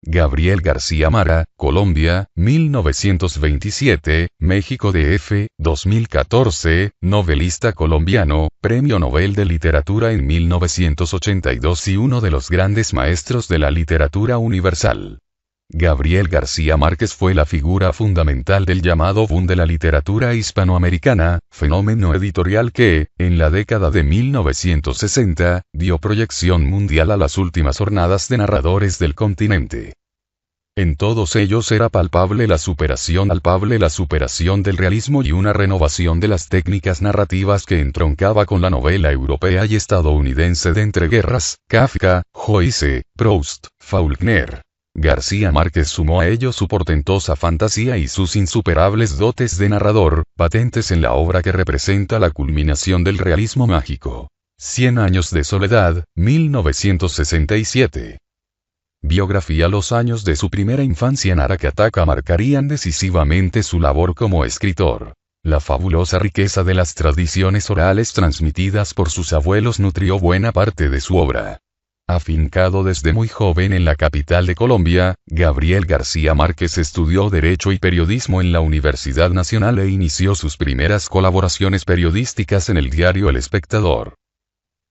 Gabriel García Mara, Colombia, 1927, México DF, 2014, novelista colombiano, Premio Nobel de Literatura en 1982 y uno de los grandes maestros de la literatura universal. Gabriel García Márquez fue la figura fundamental del llamado boom de la literatura hispanoamericana, fenómeno editorial que, en la década de 1960, dio proyección mundial a las últimas jornadas de narradores del continente. En todos ellos era palpable la superación del realismo y una renovación de las técnicas narrativas que entroncaba con la novela europea y estadounidense de entreguerras, Kafka, Joyce, Proust, Faulkner. García Márquez sumó a ello su portentosa fantasía y sus insuperables dotes de narrador, patentes en la obra que representa la culminación del realismo mágico. 100 años de soledad, 1967. Biografía. Los años de su primera infancia en Aracataca marcarían decisivamente su labor como escritor. La fabulosa riqueza de las tradiciones orales transmitidas por sus abuelos nutrió buena parte de su obra. Afincado desde muy joven en la capital de Colombia, Gabriel García Márquez estudió Derecho y Periodismo en la Universidad Nacional e inició sus primeras colaboraciones periodísticas en el diario El Espectador.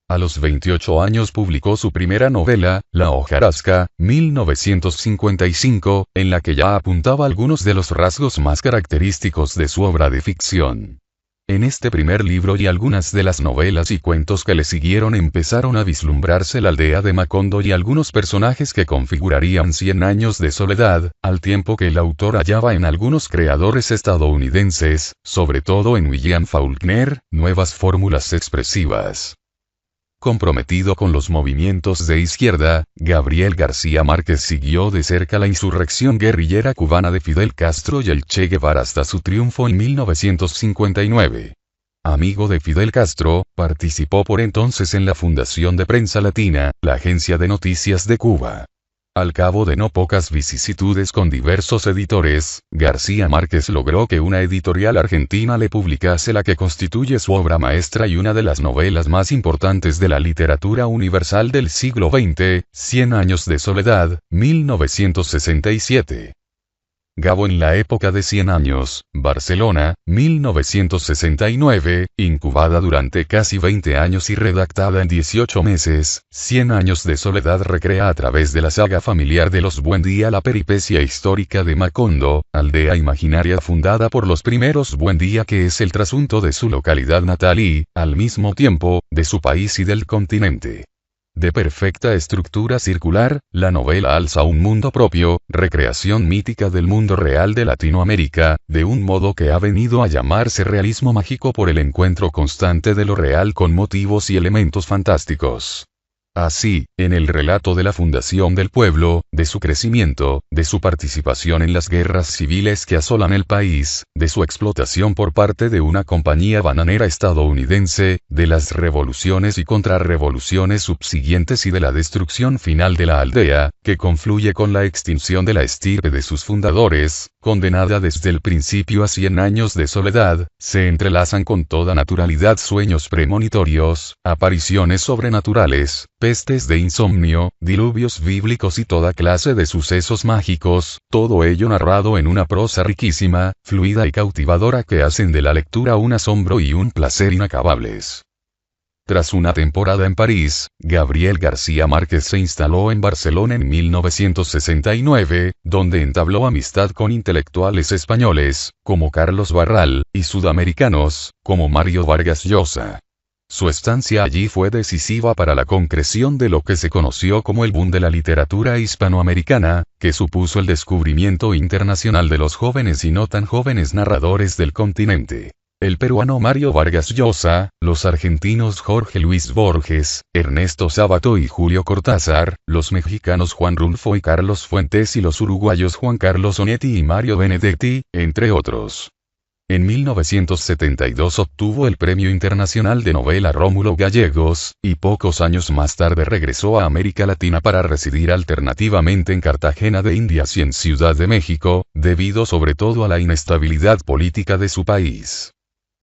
A los 28 años publicó su primera novela, La hojarasca, 1955, en la que ya apuntaba algunos de los rasgos más característicos de su obra de ficción. En este primer libro y algunas de las novelas y cuentos que le siguieron empezaron a vislumbrarse la aldea de Macondo y algunos personajes que configurarían 100 años de soledad, al tiempo que el autor hallaba en algunos creadores estadounidenses, sobre todo en William Faulkner, nuevas fórmulas expresivas. Comprometido con los movimientos de izquierda, Gabriel García Márquez siguió de cerca la insurrección guerrillera cubana de Fidel Castro y el Che Guevara hasta su triunfo en 1959. Amigo de Fidel Castro, participó por entonces en la fundación de Prensa Latina, la agencia de noticias de Cuba. Al cabo de no pocas vicisitudes con diversos editores, García Márquez logró que una editorial argentina le publicase la que constituye su obra maestra y una de las novelas más importantes de la literatura universal del siglo XX, 100 años de soledad, 1967. Gabo en la época de 100 años, Barcelona, 1969, incubada durante casi 20 años y redactada en 18 meses, 100 años de soledad recrea a través de la saga familiar de los Buendía la peripecia histórica de Macondo, aldea imaginaria fundada por los primeros Buendía que es el trasunto de su localidad natal y, al mismo tiempo, de su país y del continente. De perfecta estructura circular, la novela alza un mundo propio, recreación mítica del mundo real de Latinoamérica, de un modo que ha venido a llamarse realismo mágico por el encuentro constante de lo real con motivos y elementos fantásticos. Así, en el relato de la fundación del pueblo, de su crecimiento, de su participación en las guerras civiles que asolan el país, de su explotación por parte de una compañía bananera estadounidense, de las revoluciones y contrarrevoluciones subsiguientes y de la destrucción final de la aldea, que confluye con la extinción de la estirpe de sus fundadores, condenada desde el principio a 100 años de soledad, se entrelazan con toda naturalidad sueños premonitorios, apariciones sobrenaturales, pestes de insomnio, diluvios bíblicos y toda clase de sucesos mágicos, todo ello narrado en una prosa riquísima, fluida y cautivadora que hacen de la lectura un asombro y un placer inacabables. Tras una temporada en París, Gabriel García Márquez se instaló en Barcelona en 1969, donde entabló amistad con intelectuales españoles, como Carlos Barral, y sudamericanos, como Mario Vargas Llosa. Su estancia allí fue decisiva para la concreción de lo que se conoció como el boom de la literatura hispanoamericana, que supuso el descubrimiento internacional de los jóvenes y no tan jóvenes narradores del continente. El peruano Mario Vargas Llosa, los argentinos Jorge Luis Borges, Ernesto Sábato y Julio Cortázar, los mexicanos Juan Rulfo y Carlos Fuentes y los uruguayos Juan Carlos Onetti y Mario Benedetti, entre otros. En 1972 obtuvo el Premio Internacional de Novela Rómulo Gallegos, y pocos años más tarde regresó a América Latina para residir alternativamente en Cartagena de Indias y en Ciudad de México, debido sobre todo a la inestabilidad política de su país.